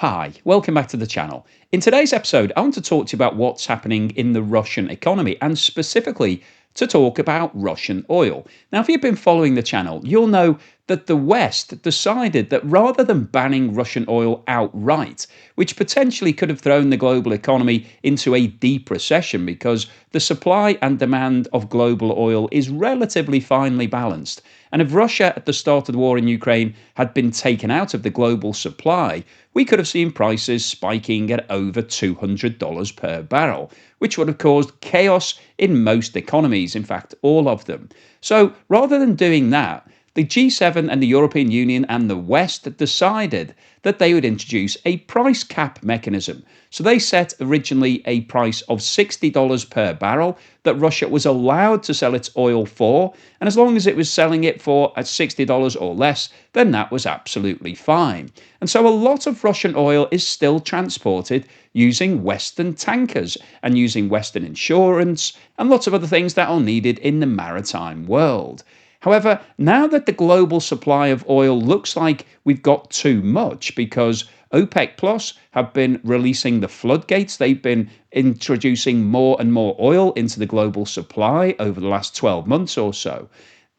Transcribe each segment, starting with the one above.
Hi, welcome back to the channel. In today's episode, I want to talk to you about what's happening in the Russian economy and specifically to talk about Russian oil. Now, if you've been following the channel, you'll know that the West decided that rather than banning Russian oil outright, which potentially could have thrown the global economy into a deep recession because the supply and demand of global oil is relatively finely balanced. And if Russia at the start of the war in Ukraine had been taken out of the global supply, we could have seen prices spiking at over $200 per barrel, which would have caused chaos in most economies, in fact, all of them. So rather than doing that, the G7 and the European Union and the West decided that they would introduce a price cap mechanism. So they set originally a price of $60 per barrel that Russia was allowed to sell its oil for. And as long as it was selling it for at $60 or less, then that was absolutely fine. And so a lot of Russian oil is still transported using Western tankers and using Western insurance and lots of other things that are needed in the maritime world. However, now that the global supply of oil looks like we've got too much because OPEC Plus have been releasing the floodgates, they've been introducing more and more oil into the global supply over the last 12 months or so.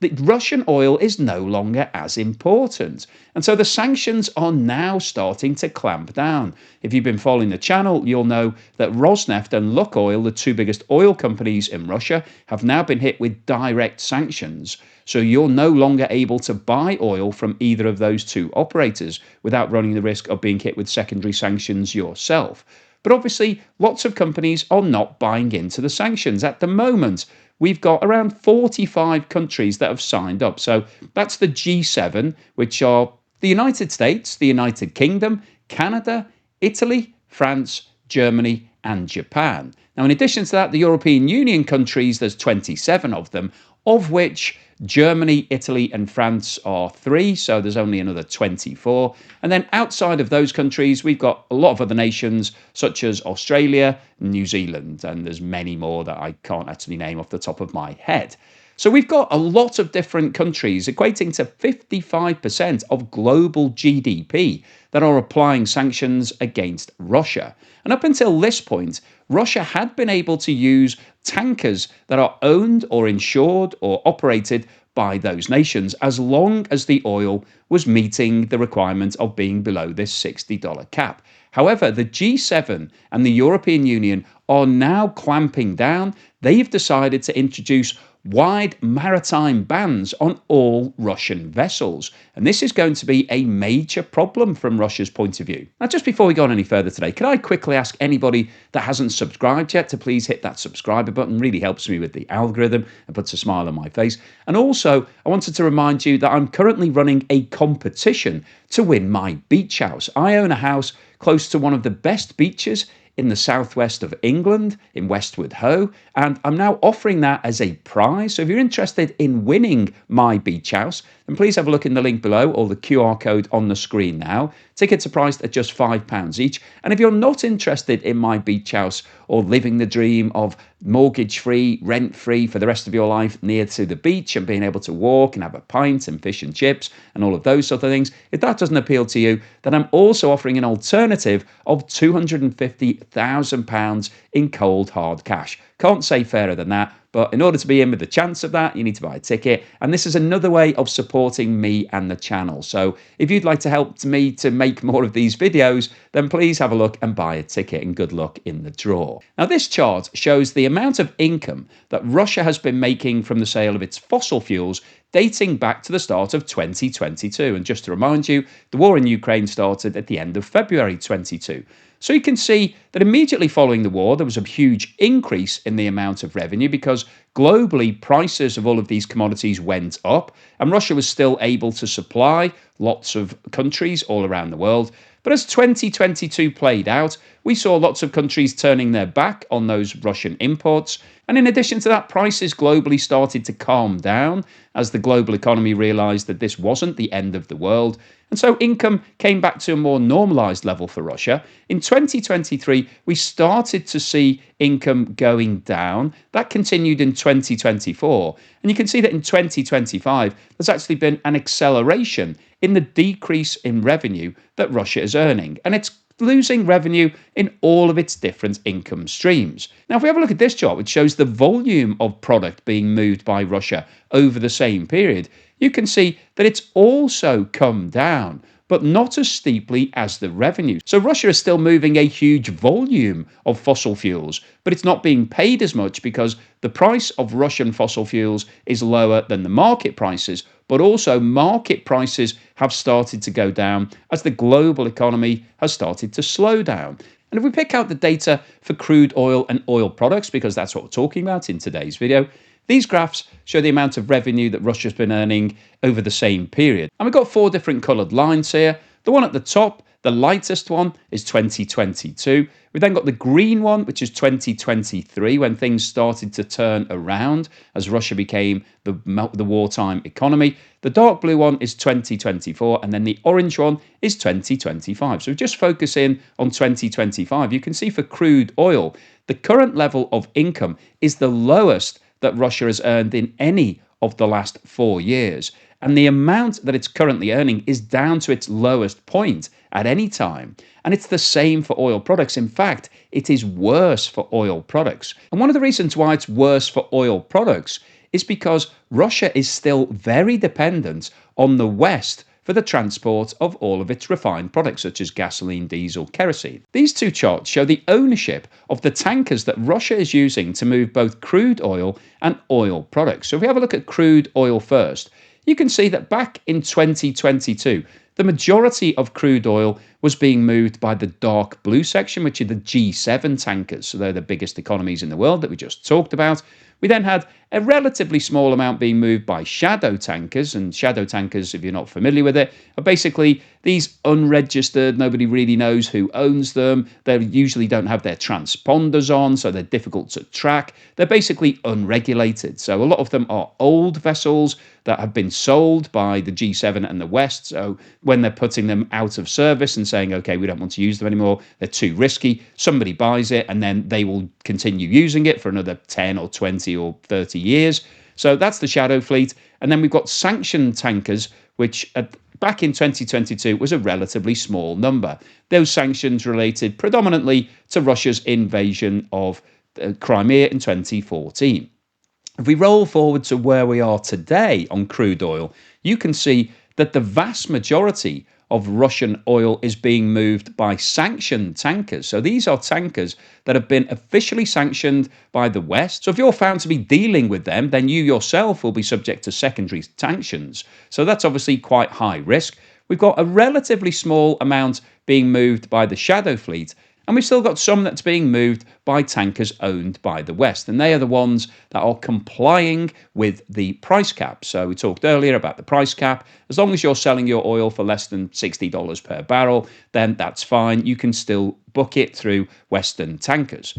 The Russian oil is no longer as important. And so the sanctions are now starting to clamp down. If you've been following the channel, you'll know that Rosneft and Lukoil, the two biggest oil companies in Russia, have now been hit with direct sanctions. So you're no longer able to buy oil from either of those two operators without running the risk of being hit with secondary sanctions yourself. But obviously, lots of companies are not buying into the sanctions. At the moment, we've got around 45 countries that have signed up. So that's the G7, which are the United States, the United Kingdom, Canada, Italy, France, Germany, and Japan. Now, in addition to that, the European Union countries, there's 27 of them, of which Germany, Italy, and France are 3, so there's only another 24. And then outside of those countries, we've got a lot of other nations, such as Australia, New Zealand, and there's many more that I can't actually name off the top of my head. So we've got a lot of different countries, equating to 55% of global GDP, that are applying sanctions against Russia. And up until this point, Russia had been able to use tankers that are owned or insured or operated by those nations as long as the oil was meeting the requirement of being below this $60 cap. However, the G7 and the European Union are now clamping down. They've decided to introduce wide maritime bans on all Russian vessels. And this is going to be a major problem from Russia's point of view. Now, just before we go on any further today, could I quickly ask anybody that hasn't subscribed yet to please hit that subscribe button? It really helps me with the algorithm and puts a smile on my face. And also, I wanted to remind you that I'm currently running a competition to win my beach house. I own a house close to one of the best beaches in the southwest of England, in Westward Ho, and I'm now offering that as a prize. So if you're interested in winning my beach house, then please have a look in the link below or the QR code on the screen now. Tickets are priced at just £5 each. And if you're not interested in my beach house or living the dream of mortgage-free, rent-free for the rest of your life near to the beach and being able to walk and have a pint and fish and chips and all of those sort of things, if that doesn't appeal to you, then I'm also offering an alternative of £250,000 in cold hard cash. Can't say fairer than that, but in order to be in with the chance of that, you need to buy a ticket. And this is another way of supporting me and the channel. So if you'd like to help me to make more of these videos, then please have a look and buy a ticket, and good luck in the draw. Now, this chart shows the amount of income that Russia has been making from the sale of its fossil fuels dating back to the start of 2022. And just to remind you, the war in Ukraine started at the end of February 22. So you can see that immediately following the war, there was a huge increase in the amount of revenue because globally prices of all of these commodities went up and Russia was still able to supply lots of countries all around the world. But as 2022 played out, we saw lots of countries turning their back on those Russian imports. And in addition to that, prices globally started to calm down as the global economy realized that this wasn't the end of the world. And so income came back to a more normalized level for Russia. In 2023, we started to see income going down. That continued in 2024. And you can see that in 2025, there's actually been an acceleration in the decrease in revenue that Russia is earning. And it's losing revenue in all of its different income streams. Now, if we have a look at this chart, which shows the volume of product being moved by Russia over the same period, you can see that it's also come down, but not as steeply as the revenue. So Russia is still moving a huge volume of fossil fuels, but it's not being paid as much because the price of Russian fossil fuels is lower than the market prices, but also market prices have started to go down as the global economy has started to slow down. And if we pick out the data for crude oil and oil products, because that's what we're talking about in today's video, these graphs show the amount of revenue that Russia's been earning over the same period. And we've got 4 different coloured lines here. The one at the top, the lightest one, is 2022. We've then got the green one, which is 2023, when things started to turn around as Russia became the wartime economy. The dark blue one is 2024, and then the orange one is 2025. So just focus in on 2025. You can see for crude oil, the current level of income is the lowest that Russia has earned in any of the last 4 years. And the amount that it's currently earning is down to its lowest point at any time. And it's the same for oil products. In fact, it is worse for oil products. And one of the reasons why it's worse for oil products is because Russia is still very dependent on the West for the transport of all of its refined products, such as gasoline, diesel, kerosene. These 2 charts show the ownership of the tankers that Russia is using to move both crude oil and oil products. So if we have a look at crude oil first, you can see that back in 2022, the majority of crude oil was being moved by the dark blue section, which are the G7 tankers. So they're the biggest economies in the world that we just talked about. We then had a relatively small amount being moved by shadow tankers, and shadow tankers, if you're not familiar with it, are basically these unregistered, nobody really knows who owns them. They usually don't have their transponders on, so they're difficult to track. They're basically unregulated. So a lot of them are old vessels that have been sold by the G7 and the West. So when they're putting them out of service and saying, okay, we don't want to use them anymore, they're too risky, somebody buys it and then they will continue using it for another 10 or 20 or 30 years. So that's the shadow fleet. And then we've got sanctioned tankers, which back in 2022 was a relatively small number. Those sanctions related predominantly to Russia's invasion of Crimea in 2014. If we roll forward to where we are today on crude oil, you can see that the vast majority of Russian oil is being moved by sanctioned tankers. So these are tankers that have been officially sanctioned by the West. So if you're found to be dealing with them, then you yourself will be subject to secondary sanctions. So that's obviously quite high risk. We've got a relatively small amount being moved by the shadow fleet, and we've still got some that's being moved by tankers owned by the West. And they are the ones that are complying with the price cap. So we talked earlier about the price cap. As long as you're selling your oil for less than $60 per barrel, then that's fine. You can still book it through Western tankers.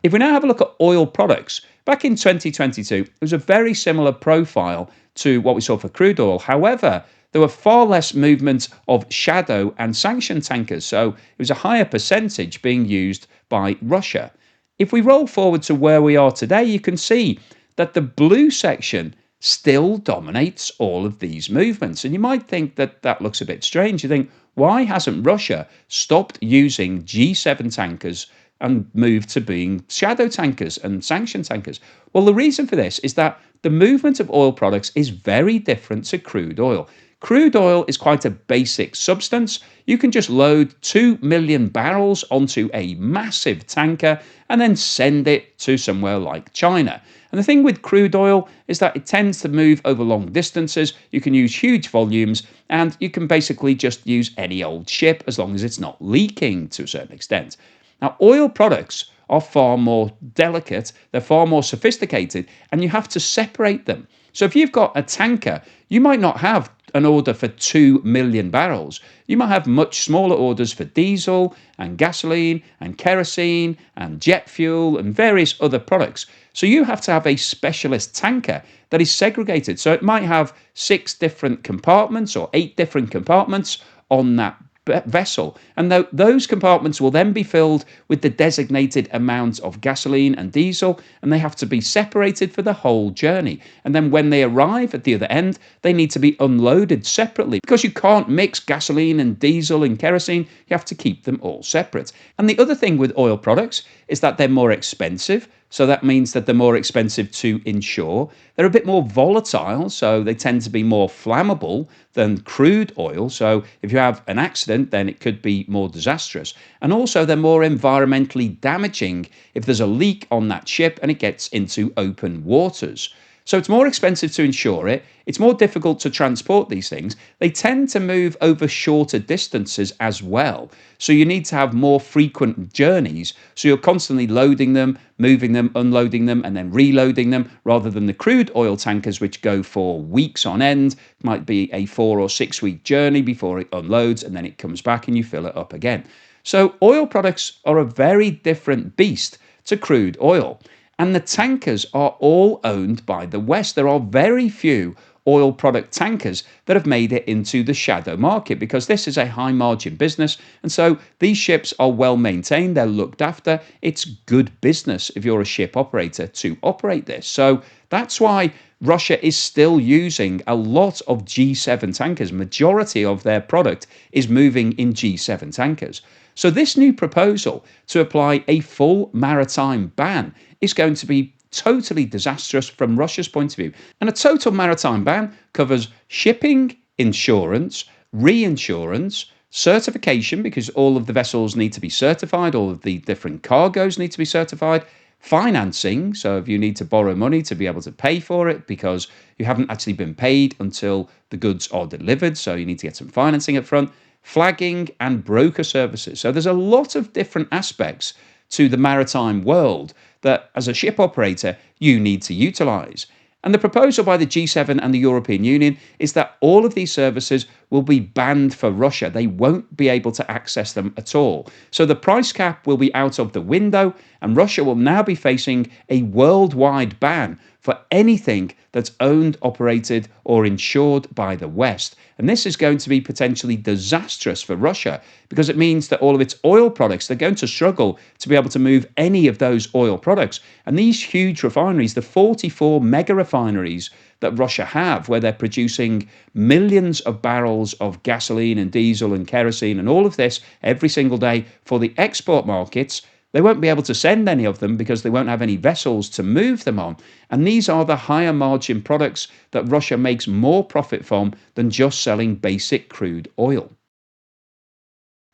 If we now have a look at oil products, back in 2022, it was a very similar profile to what we saw for crude oil. However, there were far less movement of shadow and sanctioned tankers, so it was a higher percentage being used by Russia. If we roll forward to where we are today, you can see that the blue section still dominates all of these movements. And you might think that that looks a bit strange. You think, why hasn't Russia stopped using G7 tankers and moved to being shadow tankers and sanctioned tankers? Well, the reason for this is that the movement of oil products is very different to crude oil. Crude oil is quite a basic substance. You can just load 2 million barrels onto a massive tanker and then send it to somewhere like China. And the thing with crude oil is that it tends to move over long distances. You can use huge volumes, and you can basically just use any old ship as long as it's not leaking to a certain extent. Now, oil products are far more delicate, they're far more sophisticated, and you have to separate them. So if you've got a tanker, you might not have an order for 2 million barrels. You might have much smaller orders for diesel and gasoline and kerosene and jet fuel and various other products. So you have to have a specialist tanker that is segregated. So it might have 6 different compartments or 8 different compartments on that vessel. And those compartments will then be filled with the designated amount of gasoline and diesel, and they have to be separated for the whole journey. And then when they arrive at the other end, they need to be unloaded separately because you can't mix gasoline and diesel and kerosene. You have to keep them all separate. And the other thing with oil products is that they're more expensive. So that means that they're more expensive to insure. They're a bit more volatile, so they tend to be more flammable than crude oil. So if you have an accident, then it could be more disastrous. And also, they're more environmentally damaging if there's a leak on that ship and it gets into open waters. So it's more expensive to insure it. It's more difficult to transport these things. They tend to move over shorter distances as well. So you need to have more frequent journeys. So you're constantly loading them, moving them, unloading them, and then reloading them, rather than the crude oil tankers, which go for weeks on end. It might be a 4 or 6 week journey before it unloads, and then it comes back and you fill it up again. So oil products are a very different beast to crude oil. And the tankers are all owned by the West. There are very few oil product tankers that have made it into the shadow market because this is a high margin business. And so these ships are well maintained, they're looked after. It's good business if you're a ship operator to operate this. So that's why Russia is still using a lot of G7 tankers. Majority of their product is moving in G7 tankers. So this new proposal to apply a full maritime ban is going to be totally disastrous from Russia's point of view. And a total maritime ban covers shipping, insurance, reinsurance, certification, because all of the vessels need to be certified, all of the different cargoes need to be certified, financing, so if you need to borrow money to be able to pay for it because you haven't actually been paid until the goods are delivered, so you need to get some financing up front, flagging, and broker services. So there's a lot of different aspects to the maritime world that as a ship operator you need to utilize. And the proposal by the G7 and the European Union is that all of these services will be banned for Russia. They won't be able to access them at all. So the price cap will be out of the window, and Russia will now be facing a worldwide ban for anything that's owned, operated, or insured by the West. And this is going to be potentially disastrous for Russia because it means that all of its oil products, they're going to struggle to be able to move any of those oil products. And these huge refineries, the 44 mega refineries that Russia have, where they're producing millions of barrels of gasoline and diesel and kerosene and all of this every single day for the export markets, they won't be able to send any of them because they won't have any vessels to move them on. And these are the higher margin products that Russia makes more profit from than just selling basic crude oil.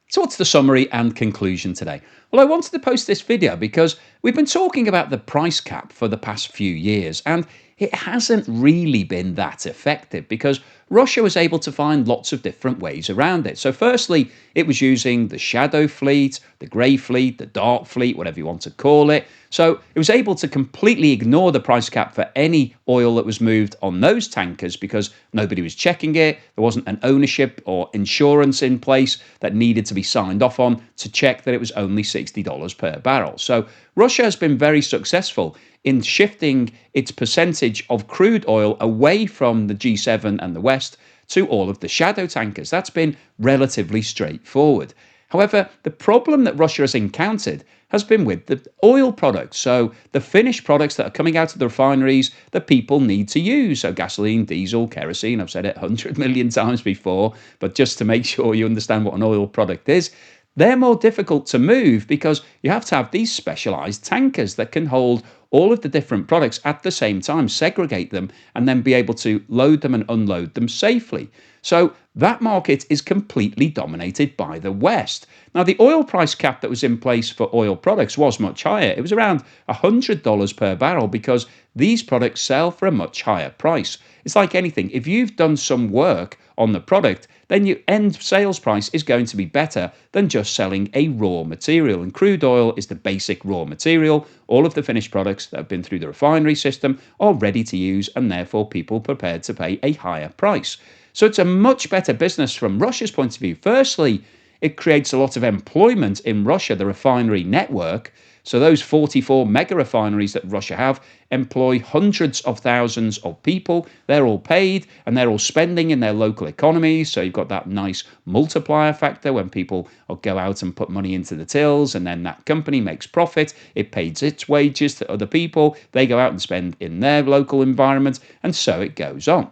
So what's the summary and conclusion today? Well, I wanted to post this video because we've been talking about the price cap for the past few years, and it hasn't really been that effective because Russia was able to find lots of different ways around it. So firstly, it was using the shadow fleet, the grey fleet, the dark fleet, whatever you want to call it. So it was able to completely ignore the price cap for any oil that was moved on those tankers because nobody was checking it. There wasn't an ownership or insurance in place that needed to be signed off on to check that it was only $60 per barrel. So Russia has been very successful in shifting its percentage of crude oil away from the G7 and the West to all of the shadow tankers. That's been relatively straightforward. However, the problem that Russia has encountered has been with the oil products. So the finished products that are coming out of the refineries that people need to use. So gasoline, diesel, kerosene, I've said it 100 million times before, but just to make sure you understand what an oil product is, they're more difficult to move because you have to have these specialised tankers that can hold all of the different products at the same time, segregate them, and then be able to load them and unload them safely. So that market is completely dominated by the West. Now, the oil price cap that was in place for oil products was much higher. It was around $100 per barrel because these products sell for a much higher price. It's like anything. If you've done some work on the product, then your end sales price is going to be better than just selling a raw material. And crude oil is the basic raw material. All of the finished products that have been through the refinery system are ready to use, and therefore people prepared to pay a higher price. So it's a much better business from Russia's point of view. Firstly, it creates a lot of employment in Russia, the refinery network. So those 44 mega refineries that Russia have employ hundreds of thousands of people. They're all paid and they're all spending in their local economies. So you've got that nice multiplier factor when people go out and put money into the tills, and then that company makes profit. It pays its wages to other people. They go out and spend in their local environment, and so it goes on.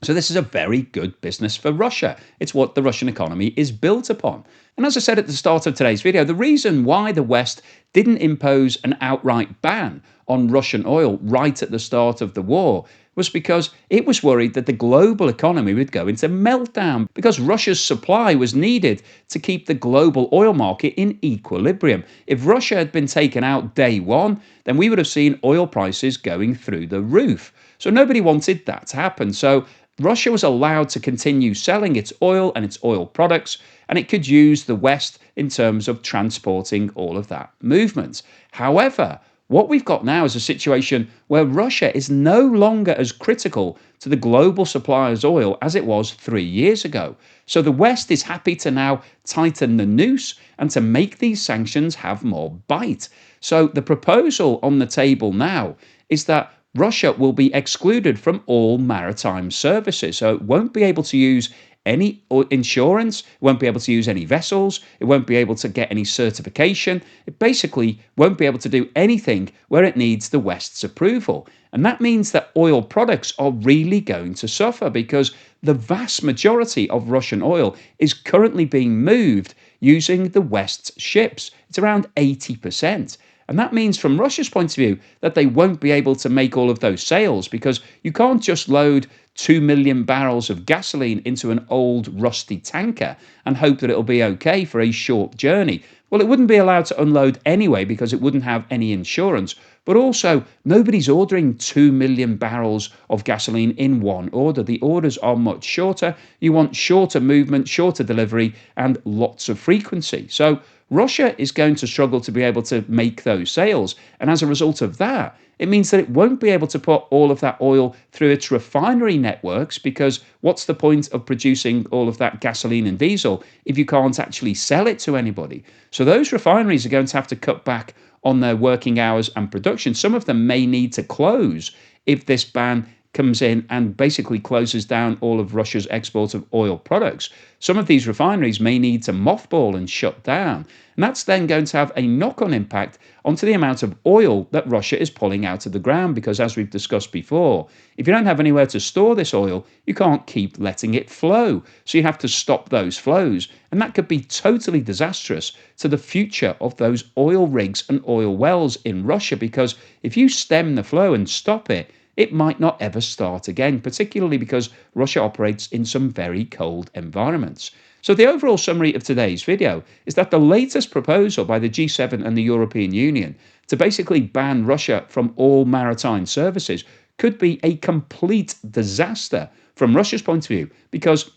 So this is a very good business for Russia. It's what the Russian economy is built upon. And as I said at the start of today's video, the reason why the West didn't impose an outright ban on Russian oil right at the start of the war was because it was worried that the global economy would go into meltdown, because Russia's supply was needed to keep the global oil market in equilibrium. If Russia had been taken out day one, then we would have seen oil prices going through the roof. So nobody wanted that to happen. So Russia was allowed to continue selling its oil and its oil products, and it could use the West in terms of transporting all of that movement. However, what we've got now is a situation where Russia is no longer as critical to the global supply of oil as it was 3 years ago. So the West is happy to now tighten the noose and to make these sanctions have more bite. So the proposal on the table now is that Russia will be excluded from all maritime services. So it won't be able to use any insurance, it won't be able to use any vessels, it won't be able to get any certification. It basically won't be able to do anything where it needs the West's approval. And that means that oil products are really going to suffer, because the vast majority of Russian oil is currently being moved using the West's ships. It's around 80%. And that means, from Russia's point of view, that they won't be able to make all of those sales, because you can't just load 2 million barrels of gasoline into an old rusty tanker and hope that it'll be okay for a short journey. Well, it wouldn't be allowed to unload anyway because it wouldn't have any insurance. But also, nobody's ordering 2 million barrels of gasoline in one order. The orders are much shorter. You want shorter movement, shorter delivery, and lots of frequency. So Russia is going to struggle to be able to make those sales. And as a result of that, it means that it won't be able to put all of that oil through its refinery networks, because what's the point of producing all of that gasoline and diesel if you can't actually sell it to anybody? So those refineries are going to have to cut back on their working hours and production. Some of them may need to close if this ban comes in and basically closes down all of Russia's export of oil products. Some of these refineries may need to mothball and shut down. And that's then going to have a knock-on impact onto the amount of oil that Russia is pulling out of the ground, because, as we've discussed before, if you don't have anywhere to store this oil, you can't keep letting it flow. So you have to stop those flows. And that could be totally disastrous to the future of those oil rigs and oil wells in Russia, because if you stem the flow and stop it, it might not ever start again, particularly because Russia operates in some very cold environments. So the overall summary of today's video is that the latest proposal by the G7 and the European Union to basically ban Russia from all maritime services could be a complete disaster from Russia's point of view, because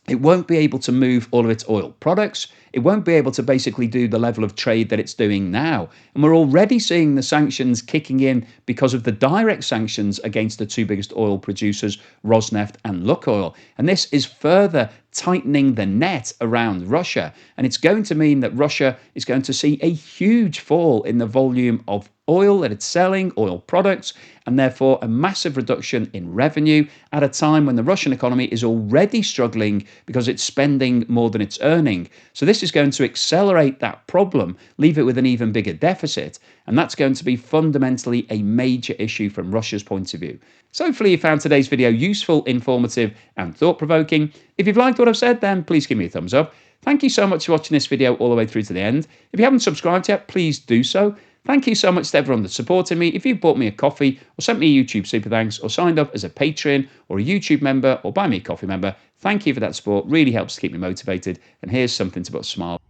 it won't be able to move all of its oil products. It won't be able to basically do the level of trade that it's doing now. And we're already seeing the sanctions kicking in because of the direct sanctions against the two biggest oil producers, Rosneft and Lukoil. And this is further tightening the net around Russia. And it's going to mean that Russia is going to see a huge fall in the volume of oil that it's selling, oil products, and therefore a massive reduction in revenue at a time when the Russian economy is already struggling because it's spending more than it's earning. So this is going to accelerate that problem, leave it with an even bigger deficit, and that's going to be fundamentally a major issue from Russia's point of view. So hopefully you found today's video useful, informative, and thought-provoking. If you've liked what I've said, then please give me a thumbs up. Thank you so much for watching this video all the way through to the end. If you haven't subscribed yet, please do so. Thank you so much to everyone that's supported me. If you bought me a coffee or sent me a YouTube super thanks or signed up as a Patreon or a YouTube member or buy me a coffee member, thank you for that support. Really helps to keep me motivated. And here's something to put a smile